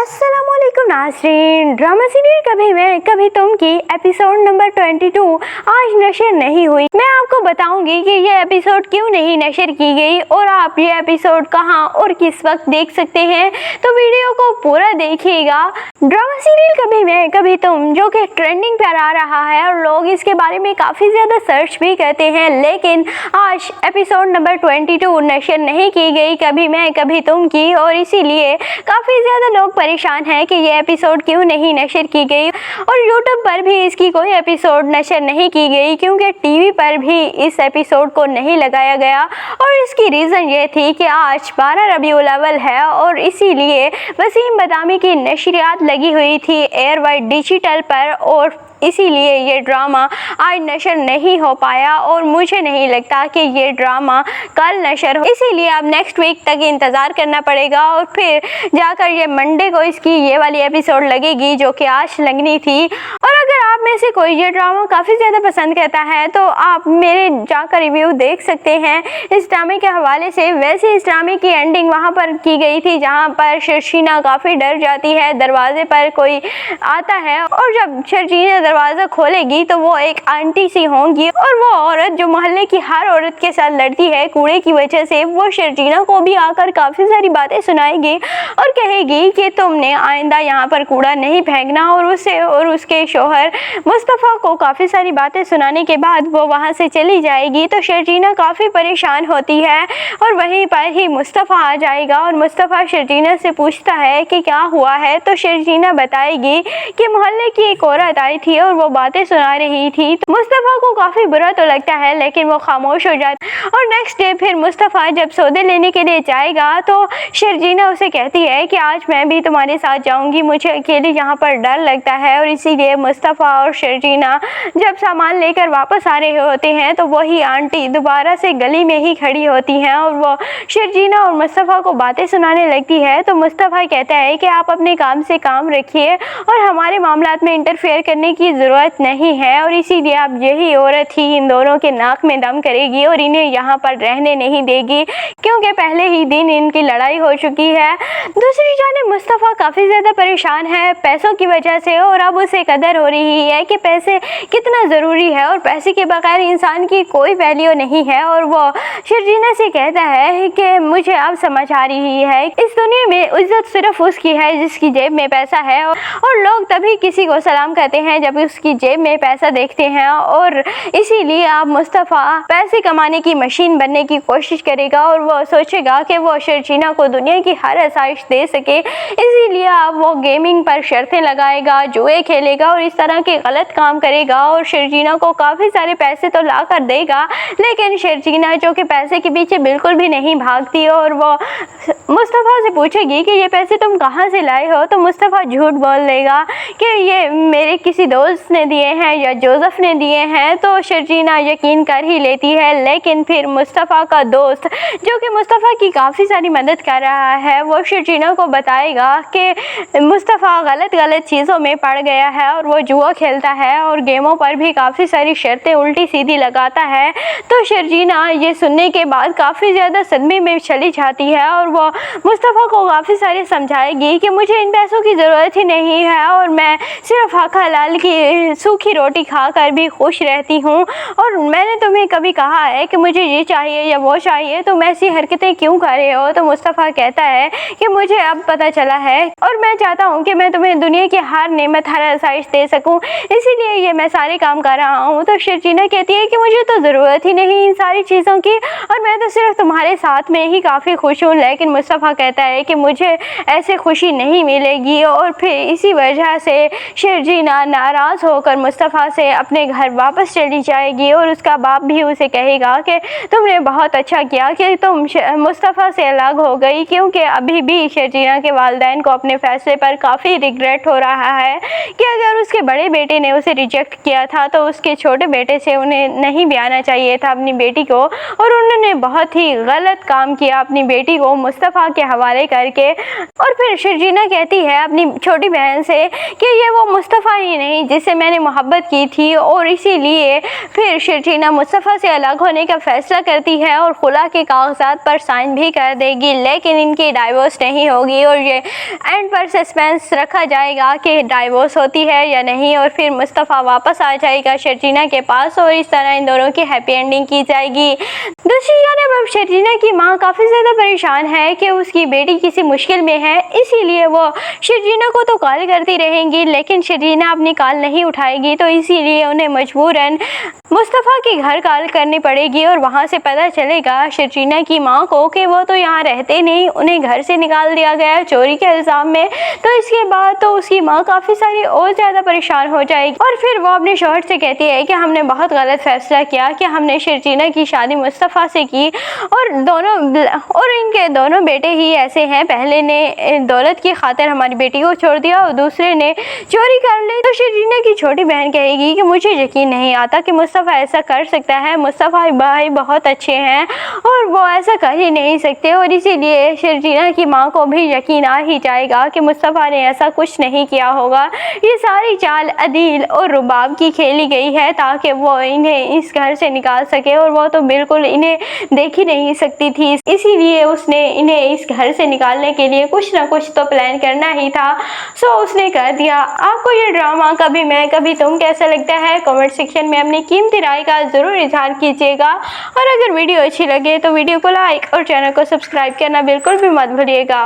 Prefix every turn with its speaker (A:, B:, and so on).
A: अस्सलामुअलैकुम नाज़रीन। Drama serial कभी मैं कभी तुम की एपिसोड नंबर 22 आज नशर नहीं हुई। मैं आपको बताऊंगी कि ये एपिसोड क्यों नहीं नशर की गई और आप ये एपिसोड कहां और किस वक्त देख सकते हैं, तो वीडियो को पूरा देखिएगा। ड्रामा सीरियल कभी मैं कभी तुम जो कि ट्रेंडिंग पर आ रहा है और लोग इसके बारे में काफ़ी ज़्यादा सर्च भी करते हैं, लेकिन आज एपिसोड नंबर 22 नशर नहीं की गई कभी मैं कभी तुम की, और इसीलिए काफ़ी ज़्यादा लोग परेशान हैं कि ये एपिसोड क्यों नहीं नशर की गई। और यूट्यूब पर भी इसकी कोई एपिसोड नशर नहीं की गई क्योंकि टीवी पर भी इस एपिसोड को नहीं लगाया गया, और इसकी रीज़न ये थी कि आज 12 रबीउल अव्वल है और इसीलिए वसीम बदामी की नशरियात लगी हुई थी एयरवाइड डिजिटल पर, और इसीलिए ये ड्रामा आज नशर नहीं हो पाया और मुझे नहीं लगता कि ये ड्रामा कल नशर हो। इसीलिए अब नेक्स्ट वीक तक इंतज़ार करना पड़ेगा और फिर जाकर ये मंडे को इसकी ये वाली एपिसोड लगेगी जो कि आज लगनी थी। और अगर आप में से कोई ये ड्रामा काफ़ी ज़्यादा पसंद करता है तो आप मेरे जाकर रिव्यू देख सकते हैं इस ड्रामे के हवाले से। वैसे इस ड्रामे की एंडिंग वहाँ पर की गई थी जहाँ पर शर्जीना काफ़ी डर जाती है, दरवाजे पर कोई आता है और जब शर्जीना दरवाज़ा खोलेगी तो वो एक आंटी सी होंगी और वो औरत जो मोहल्ले की हर औरत के साथ लड़ती है कूड़े की वजह से, वो शर्जीना को भी आकर काफ़ी सारी बातें सुनाएगी और कहेगी कि तुमने आइंदा यहाँ पर कूड़ा नहीं फेंकना, और उसे और उसके शोहर मुस्तफ़ा को काफ़ी सारी बातें सुनाने के बाद वो वहाँ से चली जाएगी। तो शर्जीना काफ़ी परेशान होती है और वहीं पर ही मुस्तफ़ा आ जाएगा और मुस्तफ़ा शर्जीना से पूछता है कि क्या हुआ है, तो शर्जीना बताएगी कि मोहल्ले की एक औरत आई थी और वो बातें सुना रही थी। तो मुस्तफ़ा को काफ़ी बुरा तो लगता है लेकिन वो खामोश हो जाता है। और नेक्स्ट डे फिर मुस्तफ़ा जब सौदे लेने के लिए जाएगा तो शर्जीना उसे कहती है कि आज मैं भी तुम्हारे साथ जाऊंगी, मुझे अकेले यहाँ पर डर लगता है। और इसीलिए मुस्तफ़ा और शर्जीना जब सामान लेकर वापस आ रहे होते हैं तो वही आंटी दोबारा से गली में ही खड़ी होती हैं और वो शर्जीना और मुस्तफ़ा को बातें सुनाने लगती है। तो मुस्तफ़ा कहता है कि आप अपने काम से काम रखिए और हमारे मामलात में इंटरफेयर करने की ज़रूरत नहीं है, और इसीलिए अब यही औरत ही इन दोनों के नाक में दम करेगी और इन्हें यहाँ पर रहने नहीं देगी क्योंकि पहले ही दिन इनकी लड़ाई हो चुकी है। दूसरी जानिब मुस्तफ़ा काफ़ी ज़्यादा परेशान है पैसों की वजह से, और अब उसे कदर हो रही है कि पैसे कितना ज़रूरी है और पैसे के बगैर इंसान की कोई वैल्यू नहीं है। और वो शर्जीना से कहता है कि मुझे अब समझ आ रही है इस दुनिया में इज्जत सिर्फ उसकी है जिसकी जेब में पैसा है, और लोग तभी किसी को सलाम कहते हैं जब उसकी जेब में पैसा देखते हैं। और इसीलिए अब मुस्तफ़ा पैसे कमाने की मशीन बनने की कोशिश करेगा और वो सोचेगा कि वो शर्जीना को दुनिया की हर आसाइश दे सके, इसीलिए अब वो गेमिंग पर शर्तें लगाएगा, जुए खेलेगा और इस तरह के गलत काम करेगा और शर्जीना को काफ़ी सारे पैसे तो ला कर देगा, लेकिन शर्जीना जो कि पैसे के पीछे बिल्कुल भी नहीं भागती और वो मुस्तफ़ा से पूछेगी कि ये पैसे तुम कहाँ से लाए हो, तो मुस्तफ़ा झूठ बोल देगा कि ये मेरे किसी दोस्त ने दिए हैं या जोसेफ ने दिए हैं। तो शर्जीना यकीन कर ही लेती है, लेकिन फिर मुस्तफ़ा का दोस्त जो कि मुस्तफ़ा की काफ़ी सारी मदद कर रहा है वो शर्जीना को बताएगा कि मुस्तफ़ा गलत चीज़ों में पड़ गया है और वो जुआ खेलता है और गेमों पर भी काफ़ी सारी शर्तें उल्टी सीधी लगाता है। तो शर्जीना ये सुनने के बाद काफ़ी ज़्यादा सदमे में चली जाती है और वो मुस्तफ़ा को काफ़ी सारे समझाएगी कि मुझे इन पैसों की ज़रूरत ही नहीं है और मैं सिर्फ हक हलाल की सूखी रोटी खाकर भी खुश रहती हूँ, और मैंने तुम्हें कभी कहा है कि मुझे ये चाहिए या वो चाहिए, तुम ऐसी हरकतें क्यों कर रहे हो। तो मुस्तफ़ा कहता है कि मुझे अब पता चला है और मैं चाहता हूँ कि मैं तुम्हें दुनिया की हर नेमत हर आसाइश दे सकूँ, इसीलिए ये मैं सारे काम कर रहा हूँ। तो शर्जीना कहती है कि मुझे तो ज़रूरत ही नहीं इन सारी चीज़ों की और मैं तो सिर्फ तुम्हारे साथ में ही काफ़ी खुश हूँ, लेकिन मुस्तफ़ा कहता है कि मुझे ऐसे खुशी नहीं मिलेगी। और फिर इसी वजह से शर्जीना नाराज़ होकर मुस्तफ़ा से अपने घर वापस चली जाएगी और उसका बाप भी उसे कहेगा कि तुमने बहुत अच्छा किया कि तुम मुस्तफ़ा से अलग हो गई, क्योंकि अभी भी शर्जीना के वालिदैन को अपने फ़ैसले पर काफ़ी रिग्रेट हो रहा है कि अगर उसके बड़े बेटे बेटे ने उसे रिजेक्ट किया था, तो उसके छोटे बेटे से उन्हें नहीं ब्याहना चाहिए था अपनी बेटी को, और उन्होंने बहुत ही गलत काम किया अपनी बेटी को मुस्तफ़ा के हवाले करके। और फिर शर्जीना कहती है अपनी छोटी बहन से कि ये वो मुस्तफ़ा ही नहीं जिससे मैंने मोहब्बत की थी, और इसीलिए फिर शर्जीना मुस्तफ़ा से अलग होने का फैसला करती है और खुला के कागजात पर साइन भी कर देगी, लेकिन इनकी डाइवोर्स नहीं होगी और ये एंड पर सस्पेंस रखा जाएगा कि डाइवोर्स होती है या नहीं, और फिर मुस्तफ़ा वापस आ जाएगा शर्जीना के पास और इस तरह इन दोनों की हैप्पी एंडिंग की जाएगी। दूसरी जानब अब शर्जीना की माँ काफ़ी ज़्यादा परेशान है कि उसकी बेटी किसी मुश्किल में है, इसीलिए वो शर्जीना को तो कॉल करती रहेंगी, लेकिन शर्जीना अपनी कॉल नहीं उठाएगी, तो इसीलिए उन्हें मजबूरन मुस्तफ़ा के घर कॉल करनी पड़ेगी और वहाँ से पता चलेगा शर्जीना की माँ को कि वो तो यहाँ रहते नहीं, उन्हें घर से निकाल दिया गया चोरी के इल्ज़ाम में। तो इसके बाद तो उसकी माँ काफ़ी सारी और ज़्यादा परेशान हो जाएगी और फिर वो अपने शौहर से कहती है कि हमने बहुत गलत फैसला किया कि हमने शर्जीना की शादी मुस्तफ़ा से की, और इनके दोनों बेटे ही ऐसे हैं, पहले ने दौलत की खातिर हमारी बेटी को छोड़ दिया और दूसरे ने चोरी कर ली। तो शर्जीना की छोटी बहन कहेगी कि मुझे यकीन नहीं आता कि मुस्तफ़ा ऐसा कर सकता है, मुस्तफ़ा भाई बहुत अच्छे हैं और वो ऐसा कर ही नहीं सकते, और इसीलिए शर्जीना की माँ को भी यकीन आ ही जाएगा कि मुस्तफ़ा ने ऐसा कुछ नहीं किया होगा। ये सारी चाल अदील और रुबाब की खेली गई है ताकि वो इन्हें इस घर से निकाल सके, और वो तो बिल्कुल इन्हें देख ही नहीं सकती थी, इसीलिए उसने इन्हें इस घर से निकालने के लिए कुछ ना कुछ तो प्लान करना ही था, सो उसने कर दिया। आपको ये ड्रामा कभी मैं कभी तुम कैसा लगता है, कमेंट सेक्शन में अपनी कीमती राय का ज़रूर इजहार कीजिएगा, और अगर वीडियो अच्छी लगे तो वीडियो को लाइक और चैनल को सब्सक्राइब करना बिल्कुल भी मत भूलिएगा।